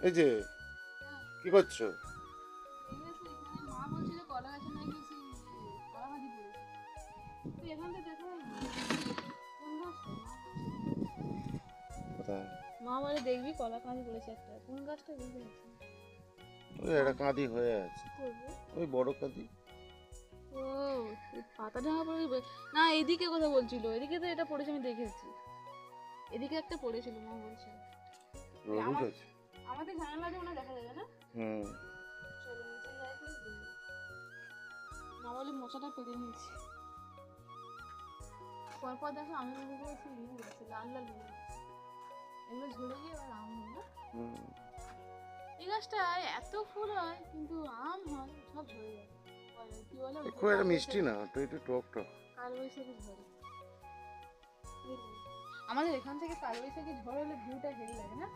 এই যে কি করছো? মা বলছিল কলা গাছে নাকি সেই কলা ভাজি পড়েছে। তুই এখান থেকে দেখো কোন গাছটা? কোথায়? মা বলে দেখবি কলা কাঁদি পড়েছে একটা, কোন গাছটা বুঝতে পারছি না। ওই একটা কাঁদি হয়ে আছে, কি করবো? ওই বড় কাঁদি। ও এই পাতা ঢাকা পড়ে না, এদিকে কথা বলছিল, এদিকে তো এটা পড়েছে আমি দেখেছি, এদিকে একটা পড়েছিল মা বলছে। রোদ আছে। আমাদের জানালা দিয়ে মনে হয় দেখা যাবে না। হুম। চলো নিচে যাই তো দেখি। মা বলে মোচাটা পেরে নিয়েছি। পরপর দেখো আমি মনে করেছি ইয়ে হচ্ছে লাল লাল হয়ে গেছে, এগুলো ঝরে গিয়ে এবার আম হয় না। হুম। এই গাছটায় এত ফুল হয় কিন্তু আম হয় সব ঝরে যায়। কি বলে খুব একটা মিষ্টি না, তো একটু টক টক। কালবৈশাখী ঝড়ে। আমাদের এখান থেকে কালবৈশাখী ঝড় হলে ভিউটা হেভি লাগে না।